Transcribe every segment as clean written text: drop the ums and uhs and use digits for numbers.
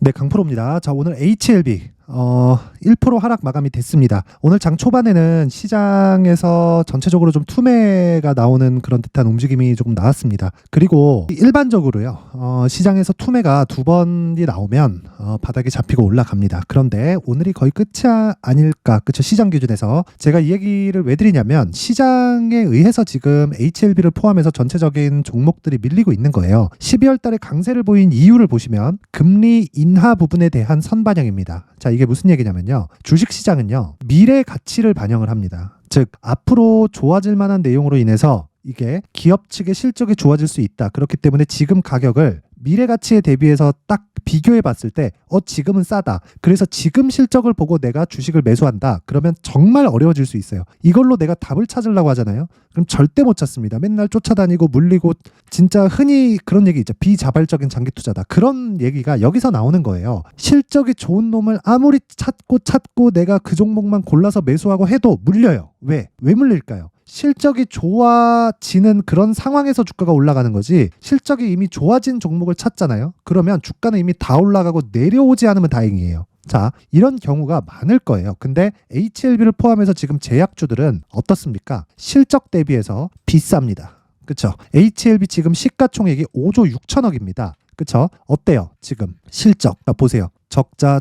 네, 강프로입니다. 자, 오늘 HLB 1% 하락 마감이 됐습니다. 오늘 장 초반에는 시장에서 전체적으로 좀 투매가 나오는 그런 듯한 움직임이 조금 나왔습니다. 그리고 일반적으로요, 시장에서 투매가 두 번이 나오면 바닥에 잡히고 올라갑니다. 그런데 오늘이 거의 끝이 아닐까, 그쵸? 시장 기준에서 제가 이 얘기를 왜 드리냐면 시장에 의해서 지금 HLB를 포함해서 전체적인 종목들이 밀리고 있는 거예요. 12월 달에 강세를 보인 이유를 보시면 금리 인하 부분에 대한 선반영입니다. 자, 이게 무슨 얘기냐면요, 주식시장은요 미래 가치를 반영을 합니다. 즉 앞으로 좋아질 만한 내용으로 인해서 이게 기업 측의 실적이 좋아질 수 있다. 그렇기 때문에 지금 가격을 미래 가치에 대비해서 딱 비교해 봤을 때 지금은 싸다. 그래서 지금 실적을 보고 내가 주식을 매수한다. 그러면 정말 어려워질 수 있어요. 이걸로 내가 답을 찾으려고 하잖아요. 그럼 절대 못 찾습니다. 맨날 쫓아다니고 물리고, 진짜 흔히 그런 얘기 있죠. 비자발적인 장기 투자다. 그런 얘기가 여기서 나오는 거예요. 실적이 좋은 놈을 아무리 찾고 내가 그 종목만 골라서 매수하고 해도 물려요. 왜 물릴까요? 실적이 좋아지는 그런 상황에서 주가가 올라가는 거지, 실적이 이미 좋아진 종목을 찾잖아요. 그러면 주가는 이미 다 올라가고 내려오지 않으면 다행이에요. 자, 이런 경우가 많을 거예요. 근데 HLB를 포함해서 지금 제약주들은 어떻습니까? 실적 대비해서 비쌉니다. 그쵸? HLB 지금 시가총액이 5조 6천억입니다. 그쵸? 어때요? 지금 실적 보세요. 적자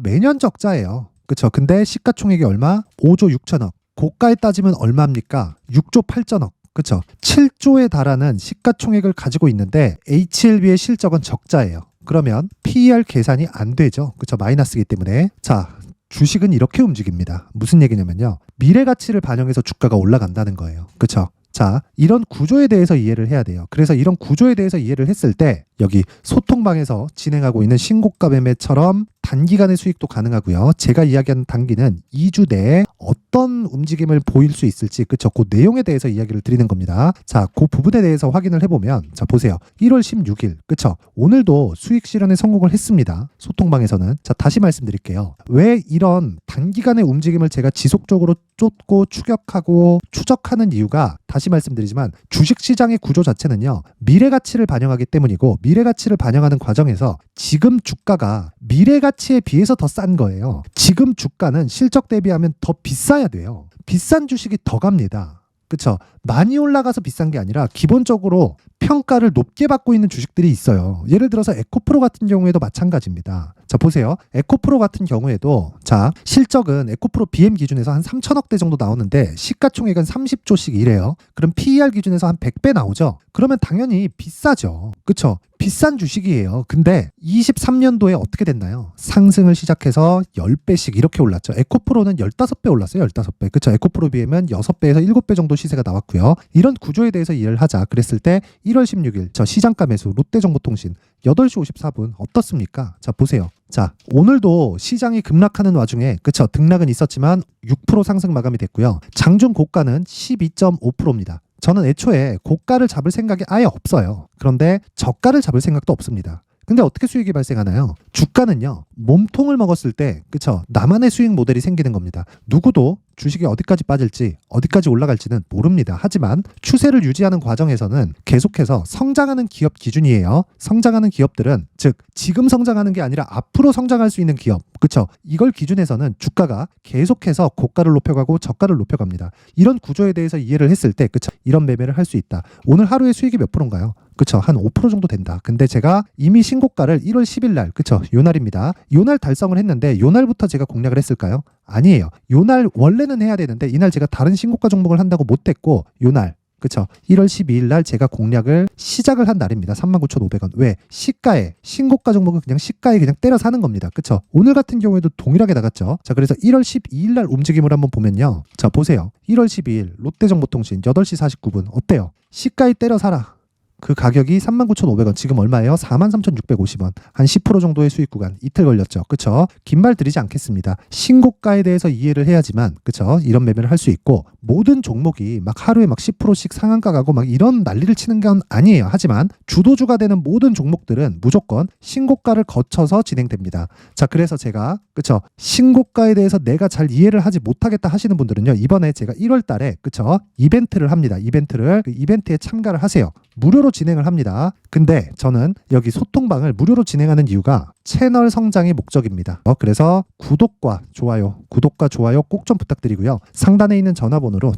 매년 적자예요. 그쵸? 근데 시가총액이 얼마? 5조 6천억. 고가에 따지면 얼마입니까? 6조 8천억. 그쵸? 7조에 달하는 시가총액을 가지고 있는데 HLB의 실적은 적자예요. 그러면 PER 계산이 안 되죠. 그쵸? 마이너스이기 때문에. 자, 주식은 이렇게 움직입니다. 무슨 얘기냐면요, 미래 가치를 반영해서 주가가 올라간다는 거예요. 그쵸? 자, 이런 구조에 대해서 이해를 해야 돼요. 그래서 이런 구조에 대해서 이해를 했을 때 여기 소통방에서 진행하고 있는 신고가 매매처럼 단기간의 수익도 가능하고요. 제가 이야기하는 단기는 2주 내에 어떤 움직임을 보일 수 있을지, 그쵸? 그 내용에 대해서 이야기를 드리는 겁니다. 자, 그 부분에 대해서 확인을 해보면, 자, 보세요. 1월 16일, 그쵸? 오늘도 수익 실현에 성공을 했습니다. 소통방에서는. 자, 다시 말씀드릴게요. 왜 이런 단기간의 움직임을 제가 지속적으로 쫓고 추격하고 추적하는 이유가, 다시 말씀드리지만 주식시장의 구조 자체는요, 미래 가치를 반영하기 때문이고, 미래 가치를 반영하는 과정에서 지금 주가가 미래 가치에 비해서 더 싼 거예요. 지금 주가는 실적 대비하면 더 비싸야 돼요. 비싼 주식이 더 갑니다. 그쵸? 많이 올라가서 비싼 게 아니라 기본적으로 평가를 높게 받고 있는 주식들이 있어요. 예를 들어서 에코프로 같은 경우에도 마찬가지입니다. 자, 보세요. 에코프로 같은 경우에도, 자, 실적은 에코프로 BM 기준에서 한 3천억대 정도 나오는데 시가총액은 30조씩 이래요. 그럼 PER 기준에서 한 100배 나오죠. 그러면 당연히 비싸죠. 그쵸? 비싼 주식이에요. 근데 23년도에 어떻게 됐나요? 상승을 시작해서 10배씩 이렇게 올랐죠. 에코프로는 15배 올랐어요. 15배. 그쵸? 에코프로 BM은 6배에서 7배 정도 시세가 나왔고요. 이런 구조에 대해서 이해를 하자. 그랬을 때 1월 16일 저 시장가 매수 롯데정보통신 8시 54분 어떻습니까? 자, 보세요. 자, 오늘도 시장이 급락하는 와중에, 그쵸? 등락은 있었지만 6% 상승 마감이 됐고요. 장중 고가는 12.5%입니다. 저는 애초에 고가를 잡을 생각이 아예 없어요. 그런데 저가를 잡을 생각도 없습니다. 근데 어떻게 수익이 발생하나요? 주가는요, 몸통을 먹었을 때, 그쵸? 나만의 수익 모델이 생기는 겁니다. 누구도 주식이 어디까지 빠질지, 어디까지 올라갈지는 모릅니다. 하지만 추세를 유지하는 과정에서는 계속해서 성장하는 기업 기준이에요. 성장하는 기업들은, 즉 지금 성장하는 게 아니라 앞으로 성장할 수 있는 기업, 그쵸? 이걸 기준해서는 주가가 계속해서 고가를 높여가고 저가를 높여갑니다. 이런 구조에 대해서 이해를 했을 때, 그쵸? 이런 매매를 할 수 있다. 오늘 하루에 수익이 몇 프로인가요? 그쵸? 한 5% 정도 된다. 근데 제가 이미 신고가를 1월 10일 날, 그쵸? 요날입니다. 요날 달성을 했는데 요날부터 제가 공략을 했을까요? 아니에요. 요날 원래는 해야 되는데 이날 제가 다른 신고가 종목을 한다고 못했고, 요날, 그쵸? 1월 12일 날 제가 공략을 시작을 한 날입니다. 39,500원. 왜? 시가에, 신고가 종목은 그냥 시가에 그냥 때려 사는 겁니다. 그쵸? 오늘 같은 경우에도 동일하게 나갔죠. 자, 그래서 1월 12일 날 움직임을 한번 보면요. 자, 보세요. 1월 12일 롯데정보통신 8시 49분 어때요? 시가에 때려 사라. 그 가격이 39,500원. 지금 얼마예요? 43,650원. 한 10% 정도의 수익 구간. 이틀 걸렸죠. 그쵸? 긴 말 드리지 않겠습니다. 신고가에 대해서 이해를 해야지만, 그쵸? 이런 매매를 할 수 있고, 모든 종목이 막 하루에 막 10%씩 상한가 가고 막 이런 난리를 치는 건 아니에요. 하지만 주도주가 되는 모든 종목들은 무조건 신고가를 거쳐서 진행됩니다. 자, 그래서 제가, 그쵸? 신고가에 대해서 내가 잘 이해를 하지 못하겠다 하시는 분들은요, 이번에 제가 1월 달에, 그쵸? 이벤트를 합니다. 그 이벤트에 참가를 하세요. 무료로 무료로 진행을 합니다. 근데 저는 여기 소통방을 무료로 진행하는 이유가 채널 성장이 목적입니다. 그래서 구독과 좋아요 꼭 좀 부탁드리고요. 상단에 있는 전화번호로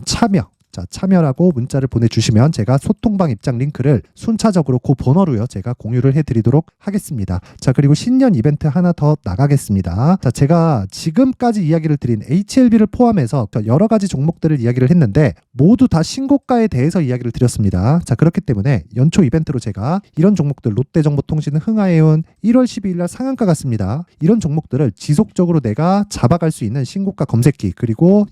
참여라고 문자를 보내주시면 제가 소통방 입장 링크를 순차적으로 그 번호로요 제가 공유를 해드리도록 하겠습니다. 자, 그리고 신년 이벤트 하나 더 나가겠습니다. 자, 제가 지금까지 이야기를 드린 HLB를 포함해서 여러 가지 종목들을 이야기를 했는데 모두 다 신고가에 대해서 이야기를 드렸습니다. 자, 그렇기 때문에 연초 이벤트로 제가 이런 종목들, 롯데정보통신, 흥하해운 1월 12일 날 상한가 같습니다. 이런 종목들을 지속적으로 내가 잡아갈 수 있는 신고가 검색기, 그리고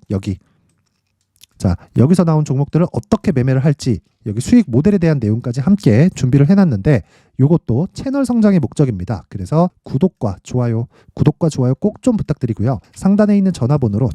자, 여기서 나온 종목들을 어떻게 매매를 할지, 여기 수익 모델에 대한 내용까지 함께 준비를 해놨는데 이것도 채널 성장의 목적입니다. 그래서 구독과 좋아요 꼭 좀 부탁드리고요. 상단에 있는 전화번호로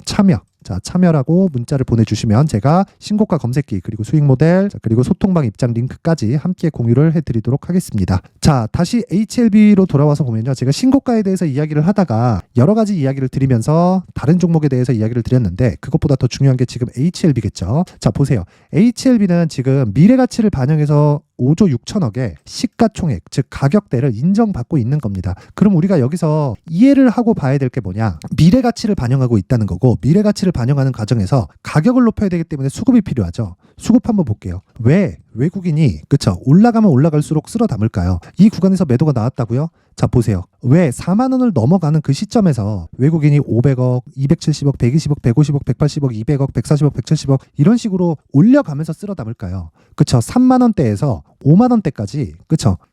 참여라고 문자를 보내주시면 제가 신고가 검색기, 그리고 수익 모델, 그리고 소통방 입장 링크까지 함께 공유를 해드리도록 하겠습니다. 자, 다시 HLB로 돌아와서 보면요, 제가 신고가에 대해서 이야기를 하다가 여러 가지 이야기를 드리면서 다른 종목에 대해서 이야기를 드렸는데 그것보다 더 중요한 게 지금 HLB겠죠. 자, 보세요. HLB는 지금 미래가치를 반영해서 5조 6천억의 시가총액, 즉 가격대를 인정받고 있는 겁니다. 그럼 우리가 여기서 이해를 하고 봐야 될 게 뭐냐? 미래가치를 반영하고 있다는 거고, 미래가치를 반영하는 과정에서 가격을 높여야 되기 때문에 수급이 필요하죠. 수급 한번 볼게요. 왜 외국인이 올라가면 올라갈수록 쓸어 담을까요? 이 구간에서 매도가 나왔다고요? 자, 보세요. 왜 4만 원을 넘어가는 그 시점에서 외국인이 500억, 270억, 120억, 150억, 180억, 200억, 140억, 170억 이런 식으로 올려가면서 쓸어 담을까요? 3만 원대에서 5만 원대까지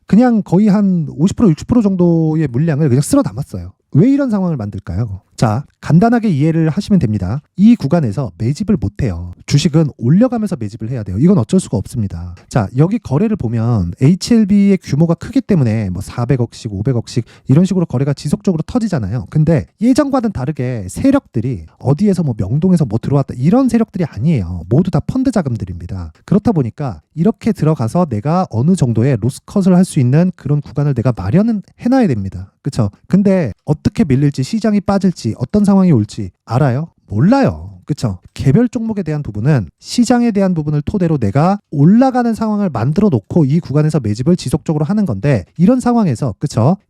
그냥 거의 한 50% 60% 정도의 물량을 그냥 쓸어 담았어요. 왜 이런 상황을 만들까요? 자, 간단하게 이해를 하시면 됩니다. 이 구간에서 매집을 못해요. 주식은 올려가면서 매집을 해야 돼요. 이건 어쩔 수가 없습니다. 자, 여기 거래를 보면 HLB의 규모가 크기 때문에 400억씩 500억씩 이런 식으로 거래가 지속적으로 터지잖아요. 근데 예전과는 다르게 세력들이 어디에서 명동에서 들어왔다 이런 세력들이 아니에요. 모두 다 펀드 자금들입니다. 그렇다 보니까 이렇게 들어가서 내가 어느 정도의 로스컷을 할 수 있는 그런 구간을 내가 마련은 해놔야 됩니다. 그쵸? 근데 어떻게 밀릴지, 시장이 빠질지, 어떤 상황이 올지 알아요? 몰라요. 그쵸? 개별 종목에 대한 부분은 시장에 대한 부분을 토대로 내가 올라가는 상황을 만들어 놓고 이 구간에서 매집을 지속적으로 하는 건데, 이런 상황에서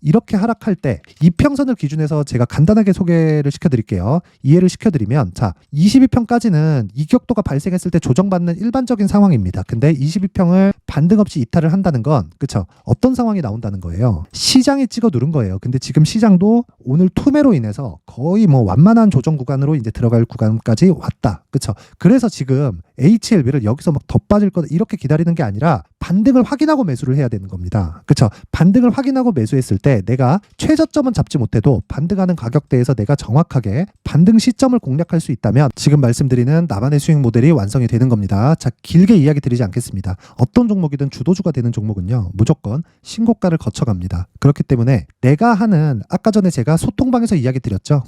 이렇게 하락할 때 이평선을 기준해서 제가 간단하게 소개를 시켜드릴게요. 이해를 시켜드리면, 자, 22평까지는 이격도가 발생했을 때 조정받는 일반적인 상황입니다. 근데 22평을 반등 없이 이탈을 한다는 건 어떤 상황이 나온다는 거예요? 시장이 찍어 누른 거예요. 근데 지금 시장도 오늘 투매로 인해서 거의 완만한 조정 구간으로 이제 들어갈 구간까지 왔다. 그래서 지금 HLB를 여기서 더 빠질 거다 이렇게 기다리는 게 아니라 반등을 확인하고 매수를 해야 되는 겁니다. 반등을 확인하고 매수했을 때 내가 최저점은 잡지 못해도 반등하는 가격대에서 내가 정확하게 반등 시점을 공략할 수 있다면 지금 말씀드리는 나만의 수익 모델이 완성이 되는 겁니다. 자, 길게 이야기 드리지 않겠습니다. 어떤 종목이든 주도주가 되는 종목은요, 무조건 신고가를 거쳐갑니다. 그렇기 때문에 내가 하는, 아까 전에 제가 소통방에서 이야기 드렸죠.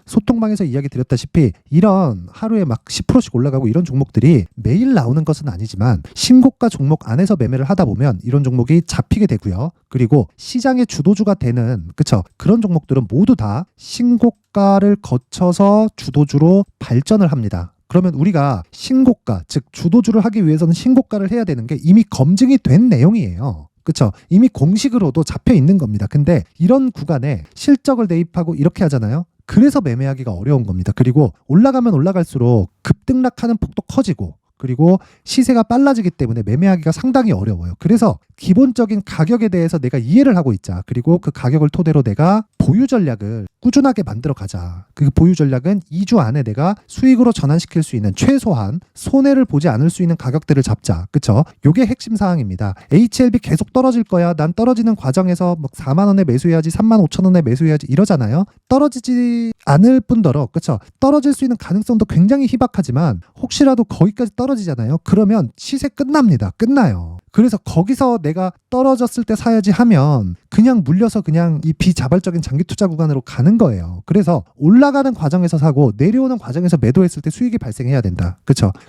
소통방에서 이야기 드렸다시피 이런 하루에 10%씩 올라가고 이런 종목들이 매일 나오는 것은 아니지만 신고가 종목 안에서 매매를 하다 보면 이런 종목이 잡히게 되고요. 그리고 시장의 주도주가 되는 그런 종목들은 모두 다 신고가를 거쳐서 주도주로 발전을 합니다. 그러면 우리가 신고가, 즉 주도주를 하기 위해서는 신고가를 해야 되는 게 이미 검증이 된 내용이에요. 이미 공식으로도 잡혀 있는 겁니다. 근데 이런 구간에 실적을 대입하고 이렇게 하잖아요. 그래서 매매하기가 어려운 겁니다. 그리고 올라가면 올라갈수록 급등락하는 폭도 커지고, 그리고 시세가 빨라지기 때문에 매매하기가 상당히 어려워요. 그래서 기본적인 가격에 대해서 내가 이해를 하고 있자. 그리고 그 가격을 토대로 내가 보유 전략을 꾸준하게 만들어 가자. 그 보유 전략은 2주 안에 내가 수익으로 전환시킬 수 있는, 최소한 손해를 보지 않을 수 있는 가격대를 잡자. 요게 핵심 사항입니다. HLB 계속 떨어질 거야. 난 떨어지는 과정에서 4만 원에 매수해야지, 3만 5천 원에 매수해야지 이러잖아요. 떨어지지 않을 뿐더러 떨어질 수 있는 가능성도 굉장히 희박하지만 혹시라도 거기까지 떨어지잖아요. 그러면 시세 끝납니다. 끝나요. 그래서 거기서 내가 떨어졌을 때 사야지 하면 그냥 물려서 그냥 이 비자발적인 장기 투자 구간으로 가는 거예요. 그래서 올라가는 과정에서 사고 내려오는 과정에서 매도했을 때 수익이 발생해야 된다.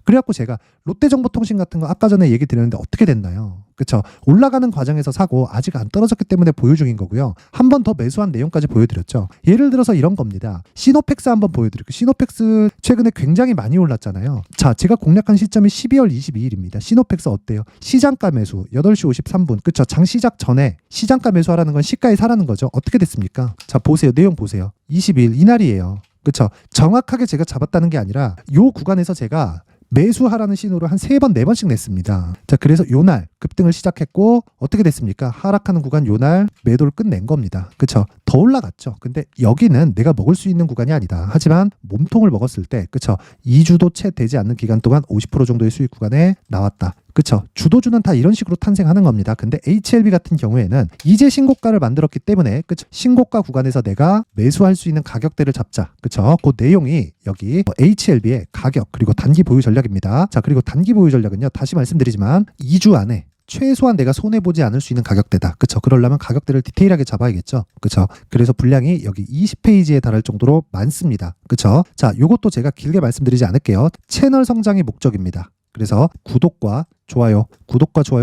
그래갖고 제가 롯데정보통신 같은 거 아까 전에 얘기 드렸는데 어떻게 됐나요? 그쵸? 올라가는 과정에서 사고 아직 안 떨어졌기 때문에 보유 중인 거고요. 한 번 더 매수한 내용까지 보여드렸죠. 예를 들어서 이런 겁니다. 시노펙스 한번 보여드릴게요. 시노펙스 최근에 굉장히 많이 올랐잖아요. 자, 제가 공략한 시점이 12월 22일입니다. 시노펙스 어때요? 시장가 매수 8시 53분. 그쵸? 장 시작 전에 시장가 매수하라는 건 시가에 사라는 거죠. 어떻게 됐습니까? 자, 보세요. 내용 보세요. 22일 이날이에요. 그쵸? 정확하게 제가 잡았다는 게 아니라 요 구간에서 제가 매수하라는 신호를 한 3번, 4번씩 냈습니다. 자, 그래서 요날 급등을 시작했고 어떻게 됐습니까? 하락하는 구간 요날 매도를 끝낸 겁니다. 그쵸? 더 올라갔죠. 근데 여기는 내가 먹을 수 있는 구간이 아니다. 하지만 몸통을 먹었을 때, 그쵸? 2주도 채 되지 않는 기간 동안 50% 정도의 수익 구간에 나왔다. 그쵸? 주도주는 다 이런 식으로 탄생하는 겁니다. 근데 HLB 같은 경우에는 이제 신고가를 만들었기 때문에, 그쵸? 신고가 구간에서 내가 매수할 수 있는 가격대를 잡자. 그쵸? 그 내용이 여기 HLB의 가격 그리고 단기 보유 전략입니다. 자, 그리고 단기 보유 전략은요, 다시 말씀드리지만 2주 안에 최소한 내가 손해보지 않을 수 있는 가격대다. 그쵸? 그러려면 가격대를 디테일하게 잡아야겠죠. 그쵸? 그래서 분량이 여기 20페이지에 달할 정도로 많습니다. 그쵸? 자, 요것도 제가 길게 말씀드리지 않을게요. 채널 성장이 목적입니다. 그래서 구독과 좋아요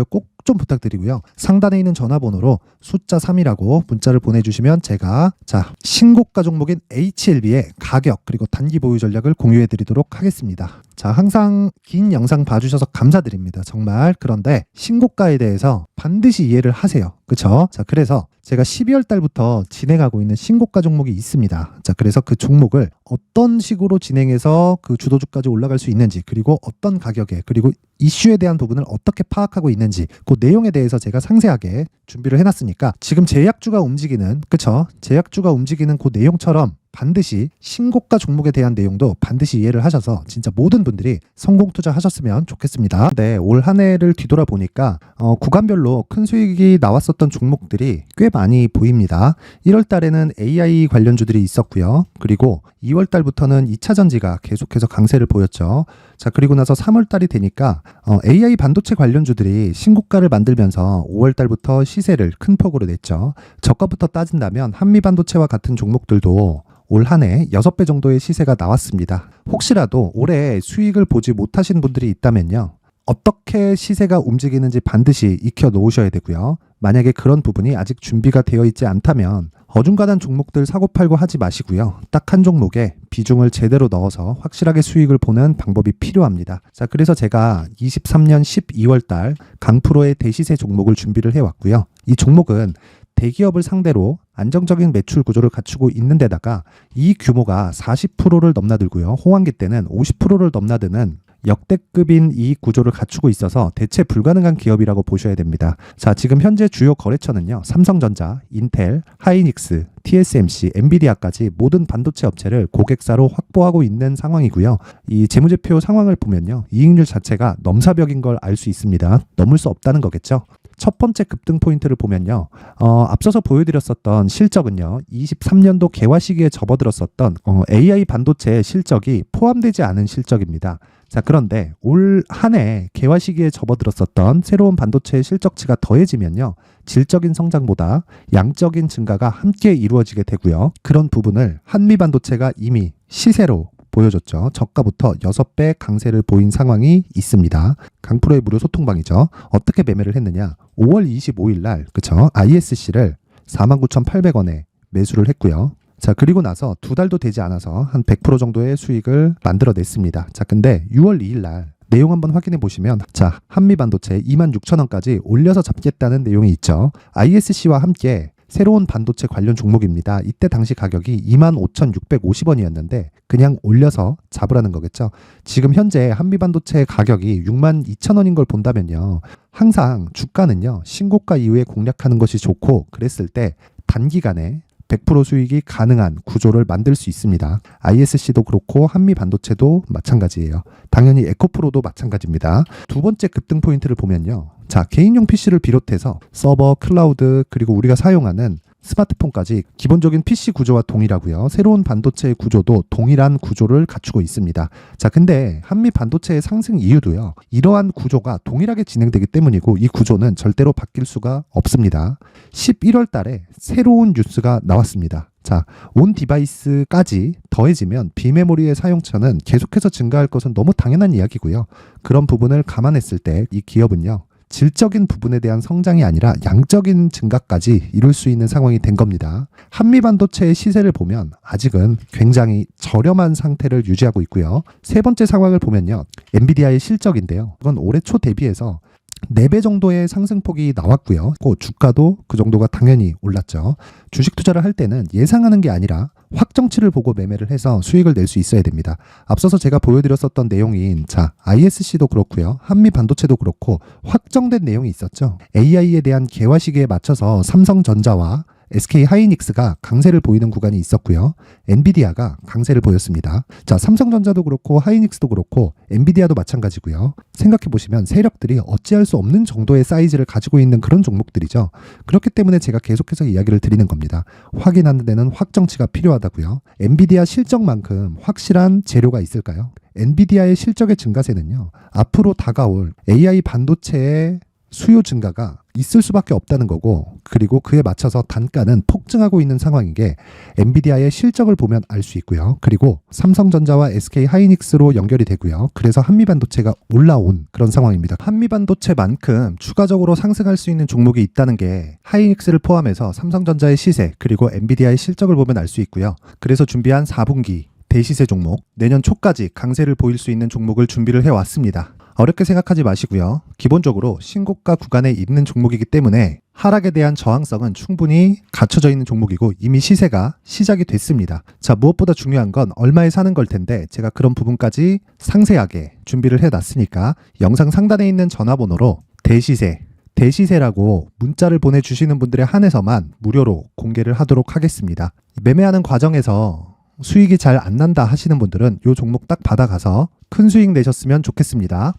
꼭 좀 부탁드리고요. 상단에 있는 전화번호로 숫자 3이라고 문자를 보내주시면 제가 신고가 종목인 HLB의 가격 그리고 단기 보유 전략을 공유해 드리도록 하겠습니다. 자, 항상 긴 영상 봐주셔서 감사드립니다. 정말. 그런데 신고가에 대해서 반드시 이해를 하세요. 그쵸? 자, 그래서 제가 12월 달부터 진행하고 있는 신고가 종목이 있습니다. 자, 그래서 그 종목을 어떤 식으로 진행해서 그 주도주까지 올라갈 수 있는지, 그리고 어떤 가격에, 그리고 이슈에 대한 부분을 어떻게 파악하고 있는지, 그 내용에 대해서 제가 상세하게 준비를 해놨으니까 지금 제약주가 움직이는, 그쵸? 제약주가 움직이는 그 내용처럼 반드시 신고가 종목에 대한 내용도 반드시 이해를 하셔서 진짜 모든 분들이 성공 투자하셨으면 좋겠습니다. 네, 올 한 해를 뒤돌아보니까 구간별로 큰 수익이 나왔었던 종목들이 꽤 많이 보입니다. 1월 달에는 AI 관련주들이 있었고요. 그리고 2월 달부터는 2차 전지가 계속해서 강세를 보였죠. 자, 그리고 나서 3월 달이 되니까 AI 반도체 관련주들이 신고가를 만들면서 5월 달부터 시세를 큰 폭으로 냈죠. 저가부터 따진다면 한미 반도체와 같은 종목들도 올 한 해 6배 정도의 시세가 나왔습니다. 혹시라도 올해 수익을 보지 못하신 분들이 있다면요, 어떻게 시세가 움직이는지 반드시 익혀 놓으셔야 되고요. 만약에 그런 부분이 아직 준비가 되어 있지 않다면 어중간한 종목들 사고팔고 하지 마시고요. 딱 한 종목에 비중을 제대로 넣어서 확실하게 수익을 보는 방법이 필요합니다. 자, 그래서 제가 23년 12월 달 강프로의 대시세 종목을 준비를 해왔고요. 이 종목은 대기업을 상대로 안정적인 매출 구조를 갖추고 있는 데다가 이 규모가 40%를 넘나들고요. 호황기 때는 50%를 넘나드는 역대급인 이익 구조를 갖추고 있어서 대체 불가능한 기업이라고 보셔야 됩니다. 자, 지금 현재 주요 거래처는요, 삼성전자, 인텔, 하이닉스, TSMC, 엔비디아까지 모든 반도체 업체를 고객사로 확보하고 있는 상황이고요. 이 재무제표 상황을 보면요, 이익률 자체가 넘사벽인 걸 알 수 있습니다. 넘을 수 없다는 거겠죠. 첫 번째 급등 포인트를 보면요, 앞서서 보여드렸었던 실적은요, 23년도 개화 시기에 접어들었었던 AI 반도체의 실적이 포함되지 않은 실적입니다. 자, 그런데 올 한 해 개화 시기에 접어들었었던 새로운 반도체의 실적치가 더해지면요, 질적인 성장보다 양적인 증가가 함께 이루어지게 되고요. 그런 부분을 한미 반도체가 이미 시세로 보여줬죠. 저가부터 6배 강세를 보인 상황이 있습니다. 강프로의 무료 소통방이죠. 어떻게 매매를 했느냐? 5월 25일 날, 그쵸? ISC를 49,800원에 매수를 했고요. 자, 그리고 나서 2달도 되지 않아서 한 100% 정도의 수익을 만들어냈습니다. 자, 근데 6월 2일 날 내용 한번 확인해 보시면, 자, 한미반도체 26,000원까지 올려서 잡겠다는 내용이 있죠. ISC와 함께 새로운 반도체 관련 종목입니다. 이때 당시 가격이 25,650원이었는데 그냥 올려서 잡으라는 거겠죠. 지금 현재 한미반도체 가격이 62,000원인 걸 본다면요, 항상 주가는요, 신고가 이후에 공략하는 것이 좋고, 그랬을 때 단기간에 100% 수익이 가능한 구조를 만들 수 있습니다. ISC도 그렇고 한미 반도체도 마찬가지예요. 당연히 에코프로도 마찬가지입니다. 두 번째 급등 포인트를 보면요, 자, 개인용 PC를 비롯해서 서버, 클라우드, 그리고 우리가 사용하는 스마트폰까지 기본적인 PC 구조와 동일하고요. 새로운 반도체의 구조도 동일한 구조를 갖추고 있습니다. 자, 근데 한미 반도체의 상승 이유도요, 이러한 구조가 동일하게 진행되기 때문이고, 이 구조는 절대로 바뀔 수가 없습니다. 11월 달에 새로운 뉴스가 나왔습니다. 자, 온 디바이스까지 더해지면 비메모리의 사용처는 계속해서 증가할 것은 너무 당연한 이야기고요. 그런 부분을 감안했을 때 이 기업은요, 질적인 부분에 대한 성장이 아니라 양적인 증가까지 이룰 수 있는 상황이 된 겁니다. 한미반도체의 시세를 보면 아직은 굉장히 저렴한 상태를 유지하고 있고요. 세 번째 상황을 보면요. 엔비디아의 실적인데요. 이건 올해 초 대비해서 4배 정도의 상승폭이 나왔고요. 주가도 그 정도가 당연히 올랐죠. 주식 투자를 할 때는 예상하는 게 아니라 확정치를 보고 매매를 해서 수익을 낼 수 있어야 됩니다. 앞서서 제가 보여드렸었던 내용인 ISC도 그렇고요. 한미 반도체도 그렇고 확정된 내용이 있었죠. AI에 대한 개화 시기에 맞춰서 삼성전자와 SK 하이닉스가 강세를 보이는 구간이 있었고요. 엔비디아가 강세를 보였습니다. 삼성전자도 그렇고 하이닉스도 그렇고 엔비디아도 마찬가지고요. 생각해 보시면 세력들이 어찌할 수 없는 정도의 사이즈를 가지고 있는 그런 종목들이죠. 그렇기 때문에 제가 계속해서 이야기를 드리는 겁니다. 확인하는 데는 확정치가 필요하다고요. 엔비디아 실적만큼 확실한 재료가 있을까요? 엔비디아의 실적의 증가세는요. 앞으로 다가올 AI 반도체의 수요 증가가 있을 수밖에 없다는 거고, 그리고 그에 맞춰서 단가는 폭증하고 있는 상황인 게 엔비디아의 실적을 보면 알 수 있고요. 그리고 삼성전자와 SK 하이닉스로 연결이 되고요. 그래서 한미반도체가 올라온 그런 상황입니다. 한미반도체만큼 추가적으로 상승할 수 있는 종목이 있다는 게 하이닉스를 포함해서 삼성전자의 시세 그리고 엔비디아의 실적을 보면 알 수 있고요. 그래서 준비한 4분기 대시세 종목, 내년 초까지 강세를 보일 수 있는 종목을 준비를 해왔습니다. 어렵게 생각하지 마시고요. 기본적으로 신고가 구간에 있는 종목이기 때문에 하락에 대한 저항성은 충분히 갖춰져 있는 종목이고 이미 시세가 시작이 됐습니다. 무엇보다 중요한 건 얼마에 사는 걸 텐데 제가 그런 부분까지 상세하게 준비를 해놨으니까 영상 상단에 있는 전화번호로 대시세라고 문자를 보내주시는 분들에 한해서만 무료로 공개를 하도록 하겠습니다. 매매하는 과정에서 수익이 잘 안 난다 하시는 분들은 이 종목 딱 받아가서 큰 수익 내셨으면 좋겠습니다.